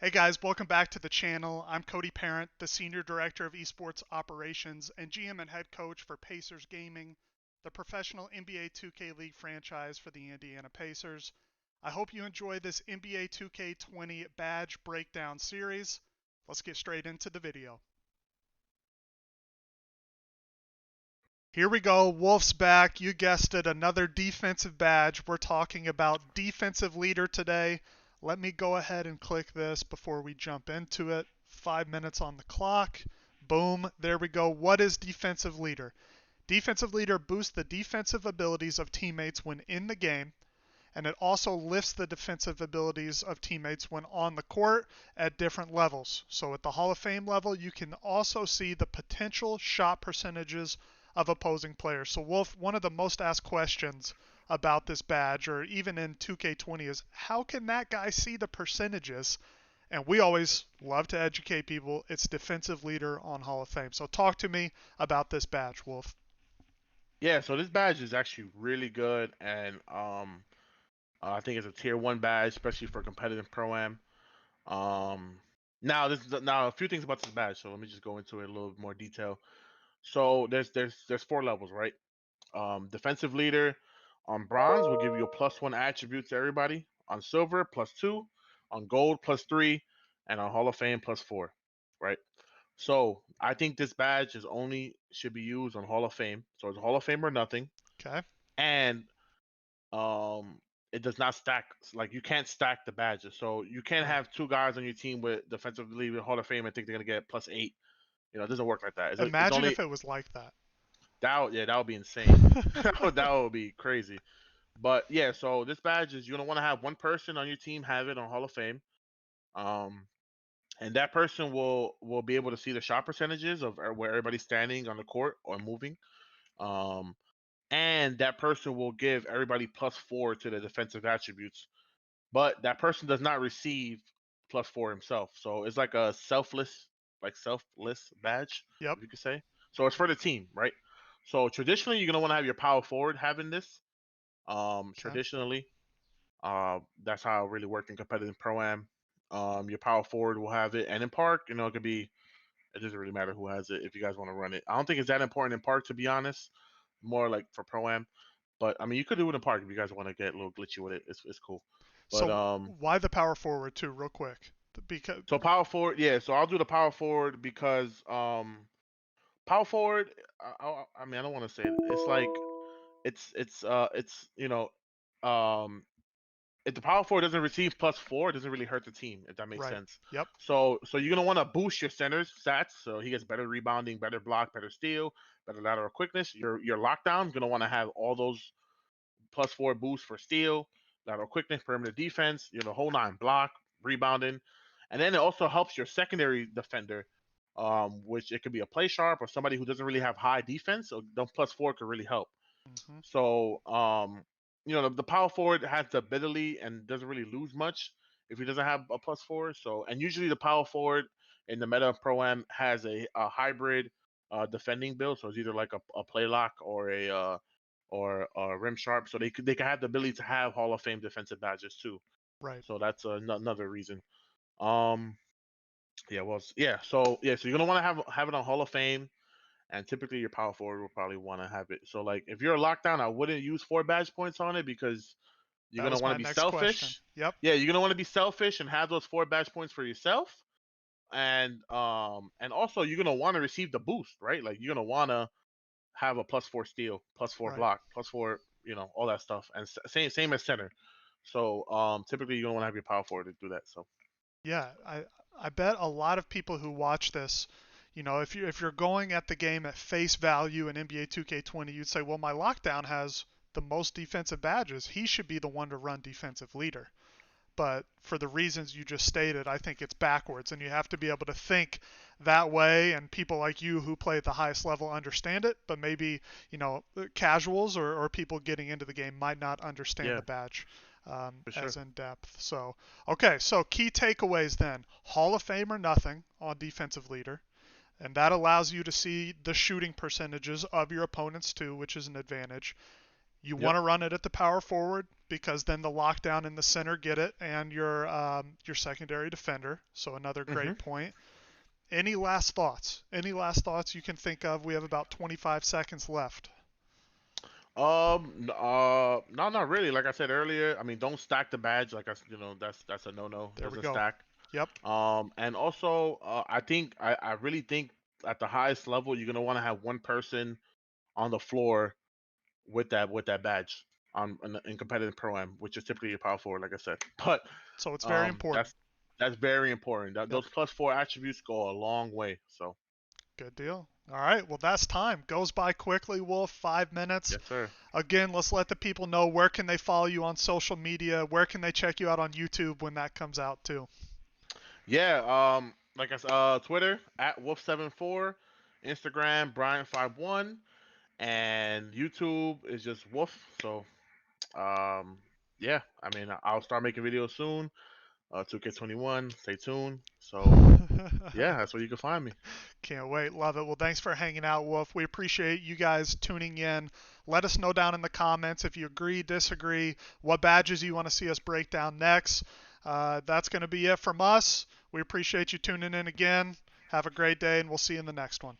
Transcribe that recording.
Hey guys, welcome back to the channel. I'm Cody Parent, the Senior Director of Esports Operations and GM and Head Coach for Pacers Gaming, the professional NBA 2K League franchise for the Indiana Pacers. I hope you enjoy this NBA 2K20 badge breakdown series. Let's get straight into the video. Here we go, Wolf's back. You guessed it, another defensive badge. We're talking about Defensive Leader today. Let me go ahead and click this before we jump into it. 5 minutes on the clock. Boom, there we go. What is Defensive Leader? Defensive Leader boosts the defensive abilities of teammates when in the game, and it also lifts the defensive abilities of teammates when on the court at different levels. So at the Hall of Fame level, you can also see the potential shot percentages of opposing players. So Wolf, one of the most asked questions about this badge, or even in 2K20, is how can that guy see the percentages? And we always love to educate people. It's Defensive Leader on Hall of Fame. So talk to me about this badge, Wolf. Yeah, so this badge is actually really good, and I think it's a tier one badge, especially for competitive pro am. Um, now a few things about this badge, so let me just go into it in a little bit more detail. So there's four levels, right? Defensive leader on bronze will give you a +1 attribute to everybody. On silver, +2. On gold, +3, and on Hall of Fame, +4, right? So I think this badge is only should be used on Hall of Fame. So it's Hall of Fame or nothing, Okay. and um, it does not stack. Like you can't stack the badges. So you can't Right. have two guys on your team with defensive leader Hall of Fame and think they're gonna get +8. It doesn't work like that. It's Imagine only if it was like that. yeah, that would be insane. That would be crazy. But yeah, so this badge is you're gonna want to have one person on your team have it on Hall of Fame. Um, and that person will be able to see the shot percentages of where everybody's standing on the court or moving. Um, and that person will give everybody +4 to the defensive attributes. But that person does not receive +4 himself. So it's like a selfless badge, Yep. if you could say. So it's for the team, right? So traditionally, you're gonna want to have your power forward having this. Okay. Traditionally, that's how it really worked in competitive pro am. Your power forward will have it, and in park, it could be. It doesn't really matter who has it if you guys want to run it. I don't think it's that important in park, to be honest. More like for pro am, but I mean, you could do it in park if you guys want to get a little glitchy with it. It's cool. But So why the power forward too, real quick? Because so power forward, yeah. So I'll do the power forward because power forward. I mean, I don't want to say it. It's like it's um if the power forward doesn't receive +4, it doesn't really hurt the team, if that makes right. sense. Yep. So you're gonna want to boost your center's stats, so he gets better rebounding, better block, better steal, better lateral quickness. Your lockdown gonna want to have all those +4 boosts for steal, lateral quickness, perimeter defense, the whole nine, block, rebounding, and then it also helps your secondary defender, which it could be a play sharp or somebody who doesn't really have high defense. So the +4 could really help. Hmm. So, the power forward has the ability and doesn't really lose much if he doesn't have a +4. So, and usually the power forward in the meta pro am has a hybrid defending build. So it's either like a play lock or a rim sharp. So they can have the ability to have Hall of Fame defensive badges too. Right. So that's another reason. Um, yeah, well, yeah. So yeah, so you're gonna want to have it on Hall of Fame, and typically your power forward will probably want to have it. So like if you're a lockdown, I wouldn't use 4 badge points on it because you're That gonna was want my to be next question. selfish. Yep. Yeah, you're gonna want to be selfish and have those 4 badge points for yourself, and also you're gonna want to receive the boost, right? Like you're gonna want to have a +4 steal, +4 Right. block, +4, all that stuff, and same as center. So typically you're gonna want to have your power forward to do that. So Yeah. I bet a lot of people who watch this, if you're going at the game at face value in NBA 2K20, you'd say, well, my lockdown has the most defensive badges. He should be the one to run defensive leader. But for the reasons you just stated, I think it's backwards, and you have to be able to think that way. And people like you who play at the highest level understand it, but maybe casuals or people getting into the game might not understand yeah, the badge for as sure. in depth. So okay, so key takeaways then: Hall of Fame or nothing on defensive leader. And that allows you to see the shooting percentages of your opponents too, which is an advantage. You Yep. want to run it at the power forward. because then the lockdown in the center get it, and your secondary defender. So another Hmm. great point. Any last thoughts? Any last thoughts you can think of? We have about 25 seconds left. No, not really. Like I said earlier, I mean, don't stack the badge. Like that's a no-no. There we Doesn't go. stack. Yep. And also, I really think at the highest level, you're gonna want to have one person on the floor with that badge in competitive pro am, which is typically your power forward, like I said. But So it's very um, important. that's that's very important. Yep. Those +4 attributes go a long way. So Good deal. All right. Well, that's time. Goes by quickly, Wolf. 5 minutes. yes, sir. Again, let's let the people know where can they follow you on social media. Where can they check you out on YouTube when that comes out too. Yeah. Like I said, Twitter at Wolf74, Instagram Brian51, and YouTube is just Wolf. So um, yeah. I mean, I'll start making videos soon. 2K21. Stay tuned. So yeah, that's where you can find me. Can't wait. Love it. Well, thanks for hanging out, Wolf. We appreciate you guys tuning in. Let us know down in the comments if you agree, disagree, what badges you want to see us break down next. That's going to be it from us. We appreciate you tuning in again. Have a great day, and we'll see you in the next one.